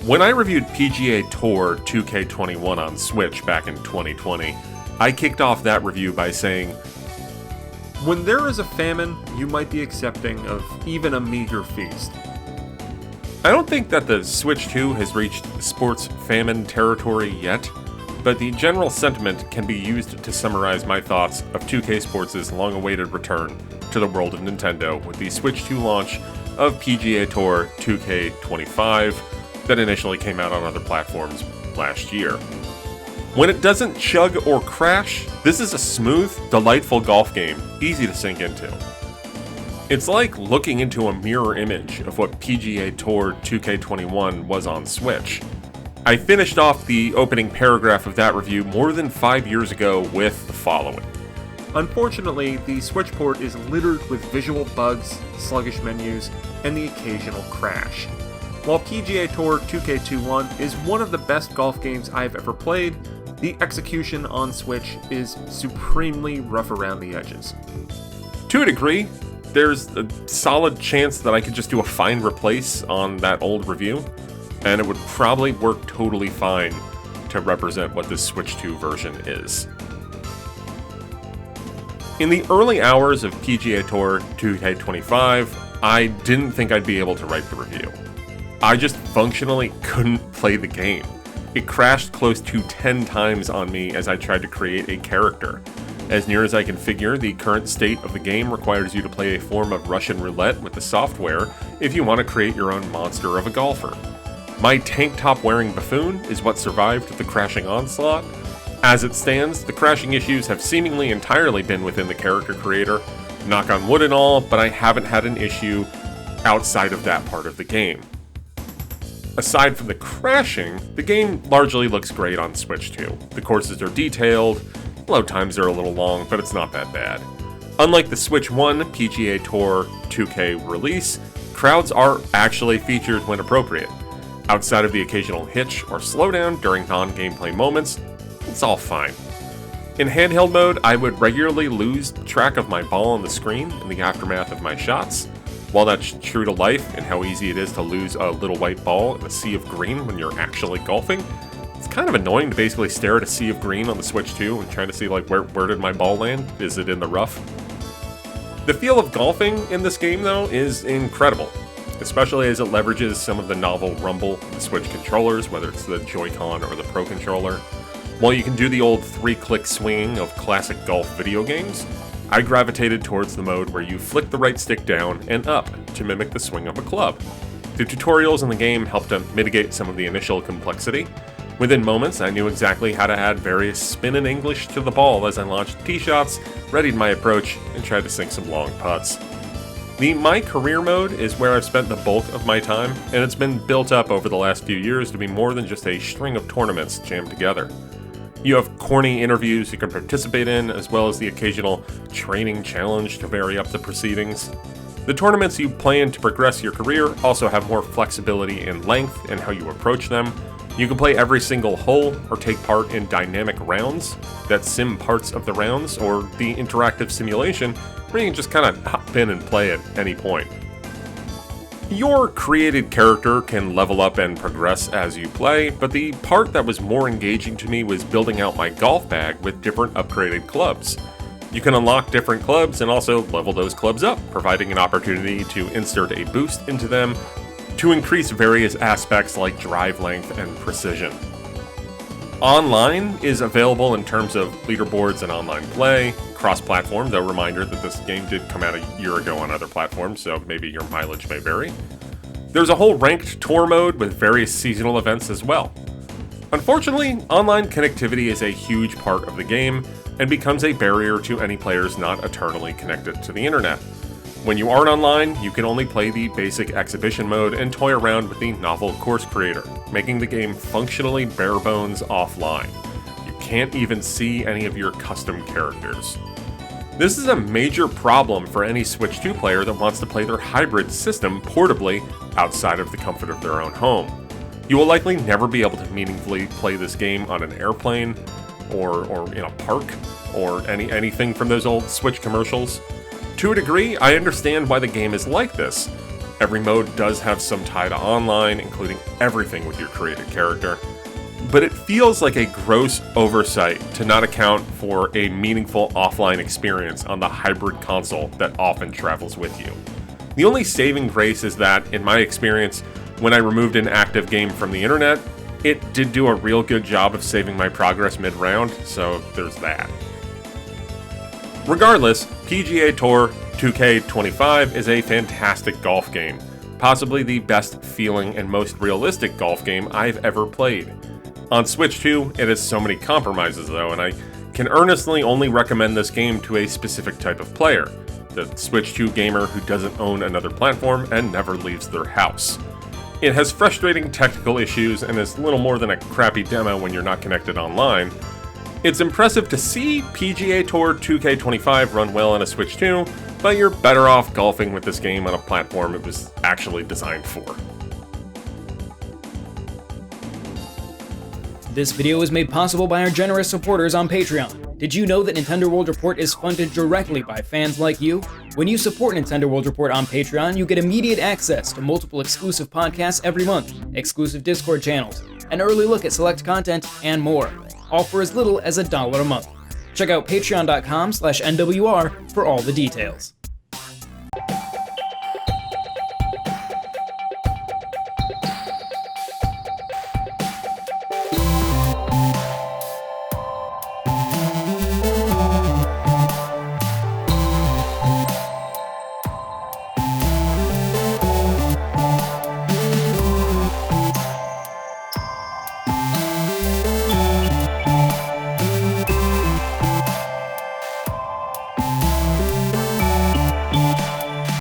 When I reviewed PGA Tour 2K21 on Switch back in 2020, I kicked off that review by saying, "When there is a famine, you might be accepting of even a meager feast." I don't think that the Switch 2 has reached sports famine territory yet, but the general sentiment can be used to summarize my thoughts of 2K Sports' long-awaited return to the world of Nintendo with the Switch 2 launch of PGA Tour 2K25 that initially came out on other platforms last year. When it doesn't chug or crash, this is a smooth, delightful golf game, easy to sink into. It's like looking into a mirror image of what PGA Tour 2K21 was on Switch. I finished off the opening paragraph of that review more than 5 years ago with the following. Unfortunately, the Switch port is littered with visual bugs, sluggish menus, and the occasional crash. While PGA Tour 2K21 is one of the best golf games I've ever played, the execution on Switch is supremely rough around the edges. To a degree, there's a solid chance that I could just do a find replace on that old review, and it would probably work totally fine to represent what this Switch 2 version is. In the early hours of PGA Tour 2K25, I didn't think I'd be able to write the review. I just functionally couldn't play the game. It crashed close to 10 times on me as I tried to create a character. As near as I can figure, the current state of the game requires you to play a form of Russian roulette with the software if you want to create your own monster of a golfer. My tank top wearing buffoon is what survived the crashing onslaught. As it stands, the crashing issues have seemingly entirely been within the character creator, knock on wood and all, but I haven't had an issue outside of that part of the game. Aside from the crashing, the game largely looks great on Switch 2. The courses are detailed, load times are a little long, but it's not that bad. Unlike the Switch 1 PGA Tour 2K release, crowds are actually featured when appropriate. Outside of the occasional hitch or slowdown during non-gameplay moments, it's all fine. In handheld mode, I would regularly lose track of my ball on the screen in the aftermath of my shots. While that's true to life and how easy it is to lose a little white ball in a sea of green when you're actually golfing, it's kind of annoying to basically stare at a sea of green on the Switch 2 and trying to see like where did my ball land? Is it in the rough? The feel of golfing in this game though is incredible, especially as it leverages some of the novel rumble of the Switch controllers, whether it's the Joy-Con or the Pro Controller. While you can do the old 3-click swing of classic golf video games, I gravitated towards the mode where you flick the right stick down and up to mimic the swing of a club. The tutorials in the game helped to mitigate some of the initial complexity. Within moments, I knew exactly how to add various spin and English to the ball as I launched tee shots, readied my approach, and tried to sink some long putts. The My Career mode is where I've spent the bulk of my time, and it's been built up over the last few years to be more than just a string of tournaments jammed together. You have corny interviews you can participate in, as well as the occasional training challenge to vary up the proceedings. The tournaments you play in to progress your career also have more flexibility in length and how you approach them. You can play every single hole or take part in dynamic rounds that sim parts of the rounds, or the interactive simulation where you can just kind of hop in and play at any point. Your created character can level up and progress as you play, but the part that was more engaging to me was building out my golf bag with different upgraded clubs. You can unlock different clubs and also level those clubs up, providing an opportunity to insert a boost into them to increase various aspects like drive length and precision. Online is available in terms of leaderboards and online play, cross-platform, though reminder that this game did come out a year ago on other platforms, so maybe your mileage may vary. There's a whole ranked tour mode with various seasonal events as well. Unfortunately, online connectivity is a huge part of the game and becomes a barrier to any players not eternally connected to the internet. When you aren't online, you can only play the basic exhibition mode and toy around with the novel course creator, making the game functionally bare bones offline. You can't even see any of your custom characters. This is a major problem for any Switch 2 player that wants to play their hybrid system portably outside of the comfort of their own home. You will likely never be able to meaningfully play this game on an airplane, or in a park, or anything from those old Switch commercials. To a degree, I understand why the game is like this. Every mode does have some tie to online, including everything with your created character, but it feels like a gross oversight to not account for a meaningful offline experience on the hybrid console that often travels with you. The only saving grace is that, in my experience, when I removed an active game from the internet, it did do a real good job of saving my progress mid-round, so there's that. Regardless, PGA Tour 2K25 is a fantastic golf game, possibly the best feeling and most realistic golf game I've ever played. On Switch 2, it has so many compromises though, and I can earnestly only recommend this game to a specific type of player, the Switch 2 gamer who doesn't own another platform and never leaves their house. It has frustrating technical issues and is little more than a crappy demo when you're not connected online. It's impressive to see PGA Tour 2K25 run well on a Switch 2, but you're better off golfing with this game on a platform it was actually designed for. This video is made possible by our generous supporters on Patreon. Did you know that Nintendo World Report is funded directly by fans like you? When you support Nintendo World Report on Patreon, you get immediate access to multiple exclusive podcasts every month, exclusive Discord channels, an early look at select content, and more, all for as little as $1 a month. Check out patreon.com/NWR for all the details.